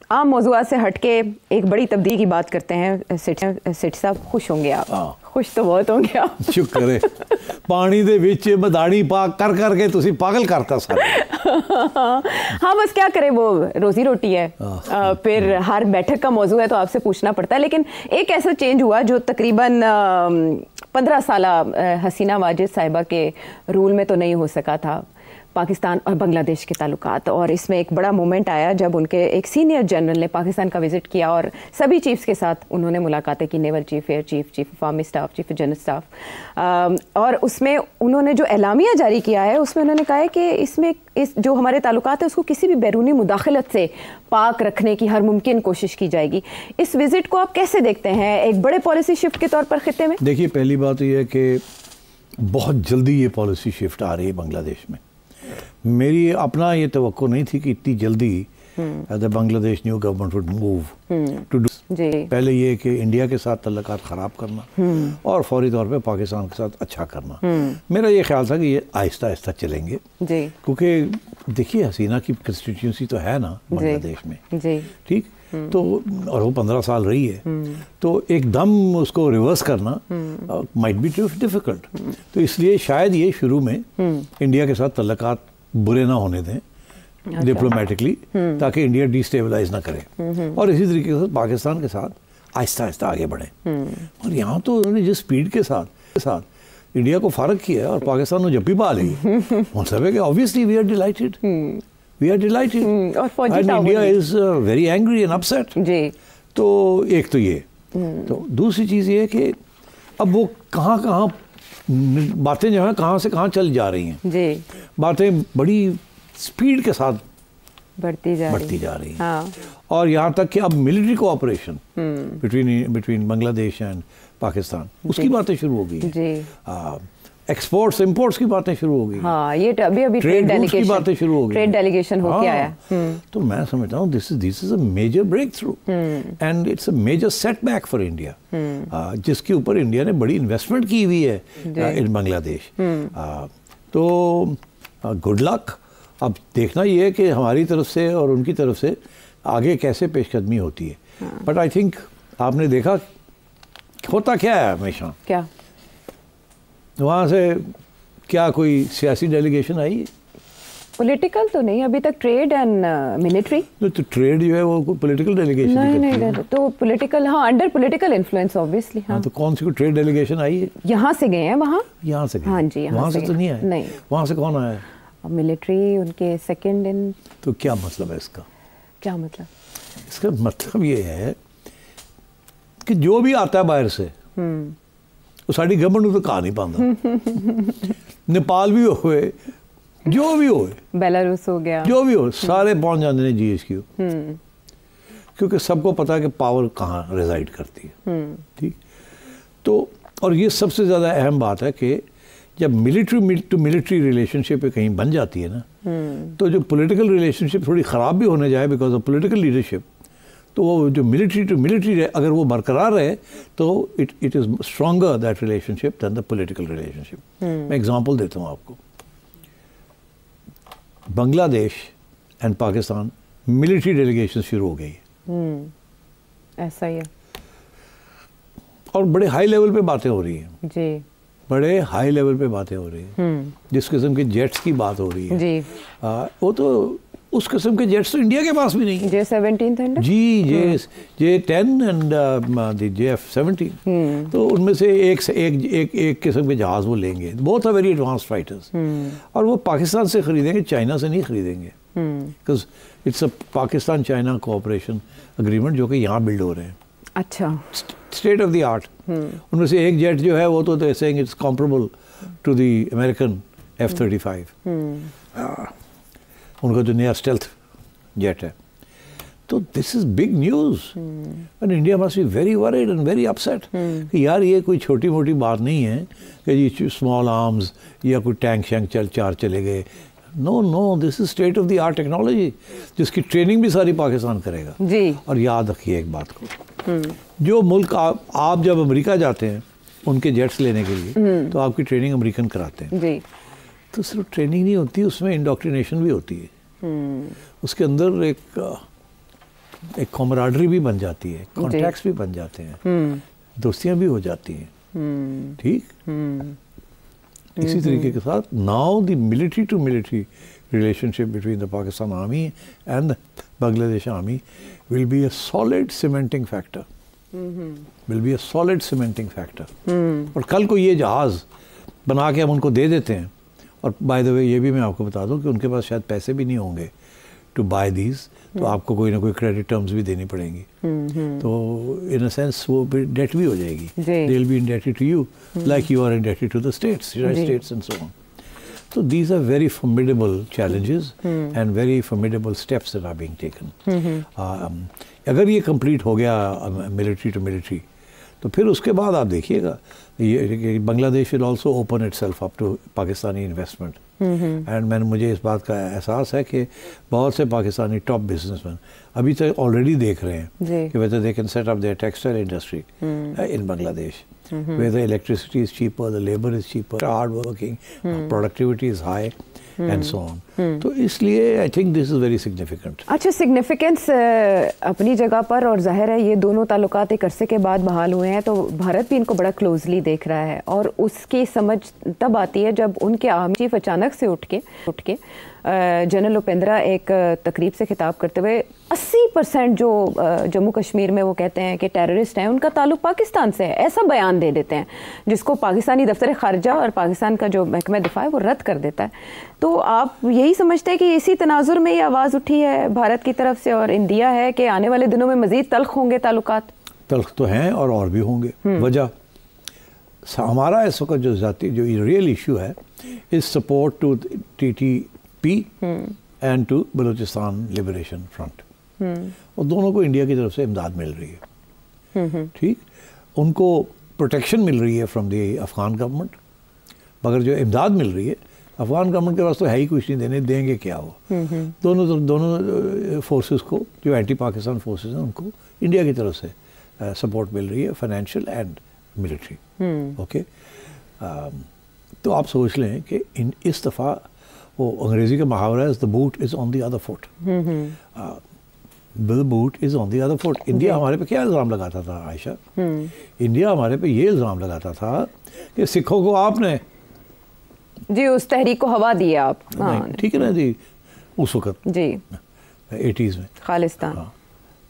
आम मौज़ूआत से हटके एक बड़ी तब्दीली की बात करते हैं। सेठ साहब खुश होंगे आप? खुश तो बहुत होंगे आप। शुक्र है पानी दे विच मदानी पाक कर करके तुसी पागल करता सारे। हाँ बस क्या करें, वो रोजी रोटी है। फिर हर बैठक का मौजू है तो आपसे पूछना पड़ता है। लेकिन एक ऐसा चेंज हुआ जो तकरीबन 15 साल हसीना वाजिद साहिबा के रूल में तो नहीं हो सका था, पाकिस्तान और बांग्लादेश के ताल्लुकात। और इसमें एक बड़ा मोमेंट आया जब उनके एक सीनियर जनरल ने पाकिस्तान का विज़िट किया और सभी चीफ्स के साथ उन्होंने मुलाकातें की, naval chief, air chief, chief of army staff, chief general staff. और उसमें उन्होंने जो एलामिया जारी किया है उसमें उन्होंने कहा है कि इसमें इस जो हमारे ताल्लुकात है उसको किसी भी बैरूनी मुदाखलत से पाक रखने की हर मुमकिन कोशिश की जाएगी। इस विज़िट को आप कैसे देखते हैं एक बड़े पॉलिसी शिफ्ट के तौर पर खित्ते में? देखिए, पहली बात यह है कि बहुत जल्दी ये पॉलिसी शिफ्ट आ रही है बांग्लादेश में। मेरी अपना ये तवक्को नहीं थी कि इतनी जल्दी the Bangladesh new government would move to do. पहले ये कि इंडिया के साथ तल्लुकात ख़राब करना और फौरी तौर पे पाकिस्तान के साथ अच्छा करना। मेरा ये ख्याल था कि ये आहिस्ता आहिस्ता चलेंगे, क्योंकि देखिए हसीना की कंस्टिट्यूंसी तो है ना बांग्लादेश में, ठीक? तो और वो 15 साल रही है, तो एकदम उसको रिवर्स करना माइट बी डिफिकल्ट। तो इसलिए शायद ये शुरू में इंडिया के साथ तल्लुकात बुरे ना होने दें डिप्लोमेटिकली, ताकि इंडिया डिस्टेबलाइज ना करे, और इसी तरीके से पाकिस्तान के साथ आहिस्ता आहिस्ता आगे बढ़े। और यहाँ तो उन्होंने जिस स्पीड के साथ इंडिया को फारग किया है और पाकिस्तान को जब्बी पा ली, मतलब है कि obviously we are delighted, we are delighted and India is very angry and upset. तो एक तो ये, तो दूसरी चीज़ ये कि अब वो कहाँ बातें जो है कहाँ से कहाँ चल जा रही हैं, बातें बड़ी स्पीड के साथ बढ़ती जा रही हैं। हाँ। और यहाँ तक कि अब military cooperation between Bangladesh and Pakistan, उसकी बातें शुरू हो गई। एक्सपोर्ट्स इंपोर्ट्स की बातें शुरू हो गई। हाँ, ये अभी ट्रेड डेलीगेशन की बातें शुरू हो गई, ट्रेड डेलीगेशन होके आया। तो मैं समझता हूँ this is a major breakthrough and it's a major setback for India, जिसके ऊपर इंडिया ने बड़ी इन्वेस्टमेंट की हुई है इन बांग्लादेश। तो गुड लक। अब देखना ये है कि हमारी तरफ से और उनकी तरफ से आगे कैसे पेशकदमी होती है। बट आई थिंक आपने देखा होता क्या है हमेशा, क्या वहाँ से क्या कोई सियासी डेलीगेशन आई है? पॉलिटिकल तो नहीं अभी तक, ट्रेड एंड मिलिट्री। तो ट्रेड जो है वो पॉलिटिकल डेलीगेशन नहीं, तो पॉलिटिकल, हाँ, अंडर पॉलिटिकल इन्फ्लुएंस ऑब्वियसली। हाँ, तो कौन सी कोई ट्रेड डेलीगेशन आई है? यहाँ से गए हैं वहाँ, यहाँ से गए? हाँ जी, वहाँ से तो नहीं आए। नहीं, वहाँ से कौन आया? मिलिट्री उनके सेकंड इन। तो क्या मतलब है इसका? क्या मतलब? इसका मतलब ये है कि जो भी आता है बाहर से वो साड़ी गवर्नमेंट तो कहा नहीं पाता। नेपाल भी होए, जो भी होए, बेलारूस हो गया, जो भी हो, सारे पहुंच जाते हैं GHQ, क्योंकि सबको पता है कि पावर कहाँ रिजाइड करती है, ठीक? तो और ये सबसे ज़्यादा अहम बात है कि जब मिलिट्री टू मिलिट्री रिलेशनशिप कहीं बन जाती है ना, तो जो पॉलिटिकल रिलेशनशिप थोड़ी ख़राब भी होने जाए बिकॉज ऑफ पॉलिटिकल लीडरशिप, तो वो जो मिलिट्री टू मिलिट्री अगर वो बरकरार रहे तो it is stronger that relationship than the political relationship. मैं एग्जांपल देता हूँ आपको। Bangladesh and Pakistan military delegation शुरू हो गई, ऐसा ही है, और बड़े हाई लेवल पे बातें हो रही हैं जी, बड़े हाई लेवल पे बातें हो रही हैं। जिस किस्म के जेट्स की बात हो रही है जी, वो तो उस किस्म के जेट्स तो इंडिया के पास भी नहीं है। J-17 Thunder ji, J-10 and J-F-17, तो उनमें से एक किस्म के जहाज़ वो लेंगे, बहुत आर वेरी एडवांस फाइटर्स, और वो पाकिस्तान से खरीदेंगे, चाइना से नहीं खरीदेंगे, because it's a Pakistan China cooperation agreement जो कि यहाँ बिल्ड हो रहे हैं। अच्छा, स्टेट ऑफ द आर्ट। उनमें से एक जेट जो है वो तो they saying it's comparable to the American F-35, उनका जो नया स्टेल्थ जेट है। तो this is big news and India must be very worried and very upset कि यार ये कोई छोटी मोटी बात नहीं है कि ये स्मॉल आर्म्स या कोई टैंक शैंक चार चले गए। No, this is state of the art technology, जिसकी ट्रेनिंग भी सारी पाकिस्तान करेगा जी। और याद रखिए एक बात को, जो मुल्क आप जब अमेरिका जाते हैं उनके जेट्स लेने के लिए, तो आपकी ट्रेनिंग अमेरिकन कराते हैं जी। तो सिर्फ ट्रेनिंग नहीं होती, उसमें इंडोक्ट्रिनेशन भी होती है। उसके अंदर एक एक कॉमराडरी भी बन जाती है, कॉन्टैक्ट्स भी बन जाते हैं, दोस्तियां भी हो जाती हैं, ठीक। इसी तरीके के साथ now the military to military relationship between the Pakistan Army and the Bangladesh Army will be a solid cementing factor. Will be a solid cementing factor. और कल को ये जहाज़ बना के हम उनको दे देते हैं, और बाय द वे ये भी मैं आपको बता दूं कि उनके पास शायद पैसे भी नहीं होंगे टू बाय दीज, तो आपको कोई ना कोई क्रेडिट टर्म्स भी देनी पड़ेंगी, तो इन अ सेंस वो डेट भी हो जाएगी, they will be indebted to you like you are indebted to the States, United States and so on. So these are very formidable challenges and very formidable steps that are being taken. अगर ये complete हो गया military to military, तो फिर उसके बाद आप देखिएगा Bangladesh will also open itself up to Pakistani investment. And मुझे इस बात का एहसास है कि बहुत से पाकिस्तानी टॉप बिजनेसमैन अभी तक ऑलरेडी देख रहे हैं कि whether they can set up their textile industry in Bangladesh. Where the electricity is cheaper, the labor is cheaper, hard working, productivity is high, and so on. तो इसलिए I think this is very significant. अच्छा, significance अपनी जगह पर, और जाहिर है ये दोनों ताल्लुकात एक अरसे के बाद बहाल हुए हैं, तो भारत भी इनको बड़ा क्लोजली देख रहा है, और उसकी समझ तब आती है जब उनके आर्मी चीफ अचानक से उठ के जनरल उपेंद्रा एक तकरीब से खिताब करते हुए 80% जो जम्मू कश्मीर में वो कहते हैं कि टेररिस्ट हैं उनका ताल्लुक पाकिस्तान से है, ऐसा बयान दे देते हैं, जिसको पाकिस्तानी दफ्तर खारजा और पाकिस्तान का जो महकमा दिफा है वो रद्द कर देता है. तो आप यही समझते हैं कि इसी तनाजुर में ये आवाज़ उठी है भारत की तरफ से, और इंदिया है कि आने वाले दिनों में मज़ीद तल्ख होंगे ताल्लुकात? तल्ख तो हैं और भी होंगे. वजह हमारा इस वक्त जो रियल इशू है is support to TTP and to Balochistan liberation front, और दोनों को इंडिया की तरफ से इमदाद मिल रही है, ठीक. उनको प्रोटेक्शन मिल रही है फ्रॉम द अफगान गवर्नमेंट, मगर जो इमदाद मिल रही है अफगान गवर्नमेंट के पास तो है ही कुछ नहीं, देंगे क्या वो. दोनों फोर्सेस को, जो एंटी पाकिस्तान फोर्सेस हैं, उनको इंडिया की तरफ से सपोर्ट मिल रही है, फाइनेंशियल एंड मिलिट्री. ओके, तो आप सोच लें कि इस दफ़ा वो अंग्रेज़ी का मुहावरा है, the boot is on the other foot. The boot is on the other foot. India हमारे पे क्या इल्ज़ाम लगाता था आयशा? इंडिया हमारे पे ये इल्ज़ाम लगाता था कि सिखों को आपने जी उस तहरीक को हवा दी आप. ठीक है ना जी, उस वक्त जी 80s में खालिस्तान. हाँ.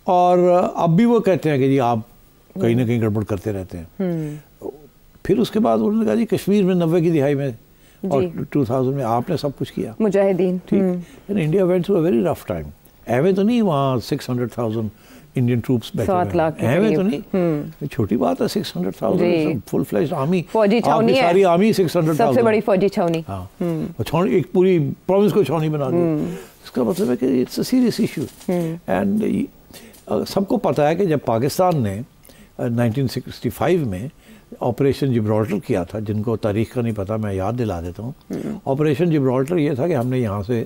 और अब भी वो कहते हैं कि जी आप कहीं ना कहीं गड़बड़ करते रहते हैं. फिर उसके बाद उन्होंने कहा जी कश्मीर में 90 की दिहाई में और 2000 में आपने सब कुछ किया, मुजाहिदीन, ठीक. India went through a very rough time. एवे तो नहीं वहाँ 600,000 इंडियन ट्रूप्स बैठे 7 लाख एवे तो नहीं, छोटी बात है. 600,000 फुल फ्लेज्ड आर्मी, फौजी छावनी है, सारी आर्मी 600,000, सबसे बड़ी फौजी छावनी. हाँ, छावनी, एक पूरी प्रोविंस को छावनी बना दी. इसका मतलब है कि it's a serious issue. And सबको पता है कि जब पाकिस्तान ने 1965 में ऑपरेशन जिब्राल्टर किया था, जिनको तारीख का नहीं पता मैं याद दिला देता हूँ. ऑपरेशन जिब्राल्टर ये था कि हमने यहाँ से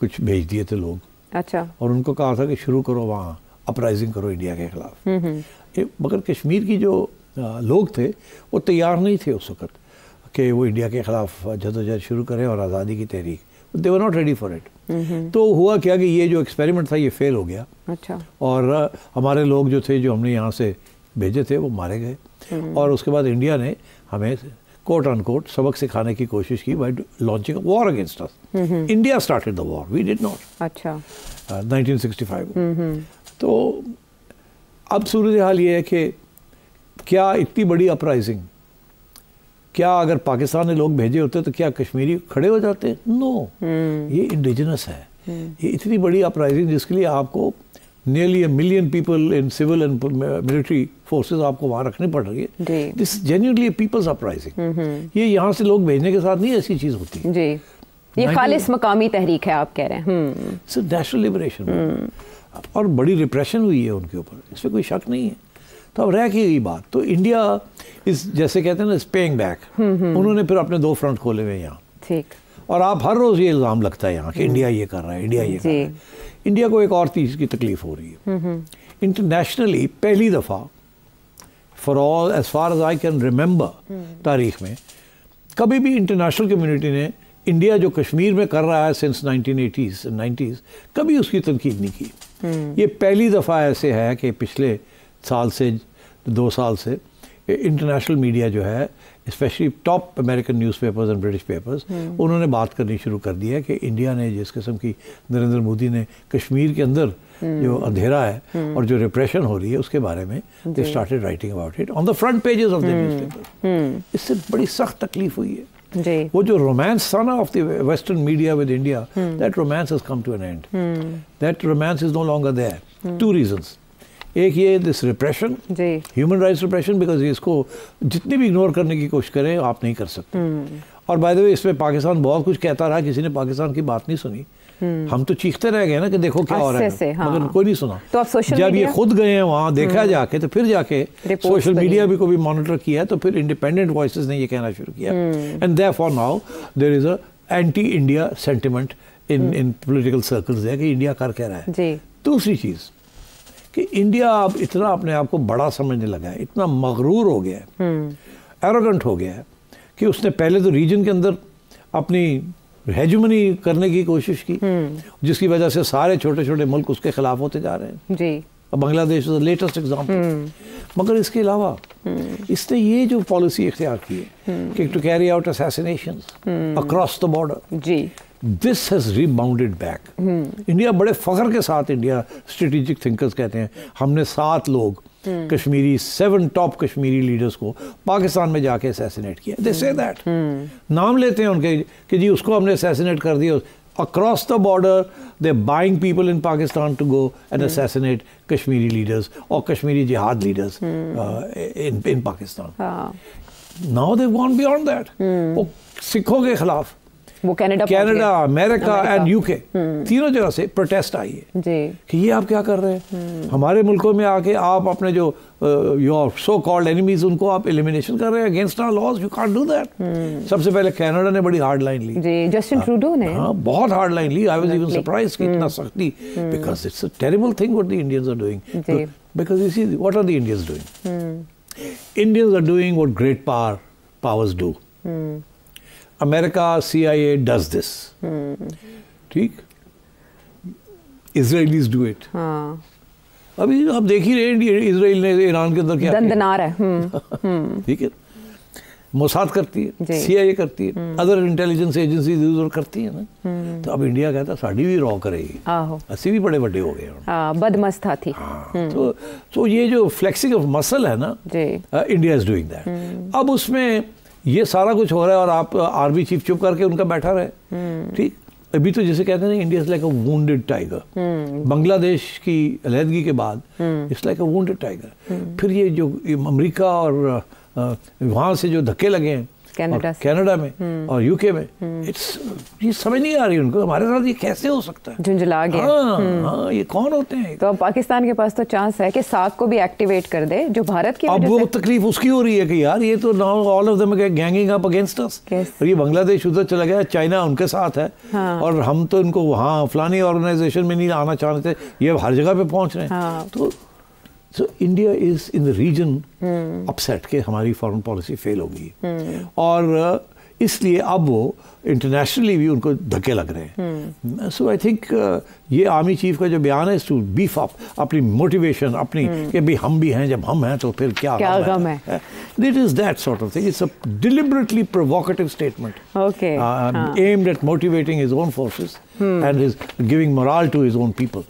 कुछ भेज दिए थे लोग, अच्छा, और उनको कहा था कि शुरू करो वहाँ अपराइजिंग करो इंडिया के खिलाफ. मगर कश्मीर की जो लोग थे वो तैयार नहीं थे उस वक्त कि वो इंडिया के खिलाफ जदोजहद शुरू करें और आज़ादी की तहरीक. They were not ready for it. तो हुआ क्या कि ये जो एक्सपेरिमेंट था ये फेल हो गया. अच्छा. और हमारे लोग जो थे, जो हमने यहाँ से भेजे थे, वो मारे गए. और उसके बाद इंडिया ने हमें कोट अनकोट सबक सिखाने की कोशिश की by launching war against us. India started the war, we did not. अच्छा. 1965. तो अब सूरत हाल ये है कि क्या इतनी बड़ी अपराइजिंग, क्या अगर पाकिस्तान ने लोग भेजे होते तो क्या कश्मीरी खड़े हो जाते? नो. ये इंडिजिनस है. ये इतनी बड़ी अपराइजिंग जिसके लिए आपको nearly 1 million people in civil and military forces आपको वहाँ रखनी पड़ रही है. This is genuinely a people's uprising. ये यहाँ से लोग भेजने के साथ नहीं ऐसी चीज़ होती जी. ये खालिस मकामी तहरीक है आप कह रहे हैं. It's a national liberation. और बड़ी रिप्रेशन हुई है उनके ऊपर, इसमें कोई शक नहीं है. तो अब रह की बात, तो इंडिया इस जैसे कहते हैं ना, पेइंग बैक. उन्होंने फिर अपने 2 फ्रंट खोले हुए यहाँ. ठीक. और आप हर रोज़ ये इल्ज़ाम लगता है यहाँ कि इंडिया ये कर रहा है, इंडिया ये कर रहा है. इंडिया को एक और चीज़ की तकलीफ हो रही है. इंटरनेशनली पहली दफ़ा for all as far as I can remember तारीख में कभी भी इंटरनेशनल कम्युनिटी ने इंडिया जो कश्मीर में कर रहा है सिंस 1980s and 90s कभी उसकी तनकीद नहीं की. ये पहली दफ़ा ऐसे है कि पिछले साल से 2 साल से इंटरनेशनल मीडिया जो है, specially top American newspapers and British papers, उन्होंने बात करनी शुरू कर दी है कि इंडिया ने जिस किस्म की, नरेंद्र मोदी ने कश्मीर के अंदर जो अंधेरा है और जो रिप्रेशन हो रही है उसके बारे में they started writing about it on the front pages of the newspaper. इससे बड़ी सख्त तकलीफ हुई है। जी। वो जो रोमांस था ना of the western media with India, that romance has come to an end. That romance is no longer there. 2 reasons. एक ये this repression, human rights repression, because इसको जितनी भी इग्नोर करने की कोशिश करें आप नहीं कर सकते। और बाय द वे इसमें पाकिस्तान बहुत कुछ कहता रहा, किसी ने पाकिस्तान की बात नहीं सुनी। हम तो चीखते रह गए ना कि देखो क्या हो रहा है, मगर कोई नहीं सुना। तो आप सोशल जब ये खुद गए हैं वहाँ देखा जाके, तो फिर जाके सोशल मीडिया भी को भी मॉनिटर किया, तो फिर इंडिपेंडेंट वॉइसेस ने ये कहना शुरू किया। And therefore now there is a anti India sentiment in political circles है कि इंडिया कर क्या रहा है। दूसरी चीज़ कि इंडिया अब इतना अपने आप को बड़ा समझने लगा है, इतना मगरूर हो गया है, एरोगेंट हो गया है कि उसने पहले तो रीजन के अंदर अपनी हेजुमनी करने की कोशिश की, जिसकी वजह से सारे छोटे छोटे मुल्क उसके खिलाफ होते जा रहे हैं। जी। अब Bangladesh is the latest example. मगर इसके अलावा इसने ये जो पॉलिसी इख्तियार की है कि to carry out assassinations across the border, जी, this has rebounded back. India बड़े फख्र के साथ, इंडिया स्ट्रेटेजिक थिंकर्स कहते हैं, हमने 7 लोग कश्मीरी 7 टॉप कश्मीरी लीडर्स को पाकिस्तान में जाके असैसिनेट किया। दे से दैट, नाम लेते हैं उनके कि जी उसको हमने असैसिनेट कर दिया। Across the border they buying people in Pakistan to go and assassinate Kashmiri leaders और कश्मीरी जिहाद leaders in Pakistan. Now they gone beyond that. वो सिखों के खिलाफ वो कनाडा, अमेरिका एंड यूके, तीनों जगह से प्रोटेस्ट आई है कि ये आप क्या कर रहे हैं, हमारे मुल्कों में आके आप अपने जो योर सो कॉल्ड एनिमीज उनको आप एलिमिनेशन कर रहे हैं against our laws, you can't do that. सबसे पहले कनाडा ने बड़ी हार्ड लाइन ली जी, जस्टिन ट्रूडो ने बहुत हार्ड लाइन ली। आई वाज इवन सरप्राइज्ड कि इतना सख्ती, because it's a terrible thing what the Indians are doing, because you see what are the Indians doing. Indians are doing what great powers do. America, CIA does this. ठीक, Israelis do it. अभी आप देख ही रहे Israel ने Iran के अंदर क्या दंदनार है। ठीक है, मोसाद करती है, CIA करती है, अदर इंटेलिजेंस एजेंसीज करती है ना। तो अब इंडिया कहता है साड़ी भी रॉ करेगी, अस्सी भी बड़े बड़े हो गए, बदमस्ता थी। तो ये जो फ्लेक्सिंग ऑफ मसल है ना, इंडिया इज डूइंग दैट। अब उसमें ये सारा कुछ हो रहा है और आप आर्मी चीफ चुप करके उनका बैठा रहे। ठीक, अभी तो जैसे कहते हैं India is like a wounded tiger. Bangladesh की अलहदगी के बाद it's like a wounded tiger. फिर ये जो अमेरिका और वहाँ से जो धक्के लगे हैं कनाडा में और यूके में, इट्स ये समझ नहीं आ रही उनको हमारे साथ ये कैसे हो सकता है, झुंझला गया। हाँ, ये कौन होते हैं? तो अब पाकिस्तान के पास तो चांस है कि साक को भी एक्टिवेट कर दे, जो भारत की अब वो तकलीफ उसकी हो रही है कि यार ये तो now all of them are ganging up against us. और ये बांग्लादेश उधर चला गया, चाइना उनके साथ है। हाँ। और हम तो इनको वहाँ फलानी ऑर्गेनाइजेशन में नहीं आना चाहते, ये हर जगह पे पहुँच रहे हैं। हाँ। तो so India is in the region upset कि हमारी फॉरेन पॉलिसी फेल हो गई, और इसलिए अब वो इंटरनेशनली भी उनको धक्के लग रहे हैं। सो आई थिंक ये आर्मी चीफ का जो बयान है टू बीफ अप अपनी मोटिवेशन, अपनी कि भाई हम भी हैं, जब हम हैं तो फिर क्या गम है। It is that sort of thing. It's a deliberately provocative statement. Okay. Aimed at motivating his own forces and is giving morale to his own people.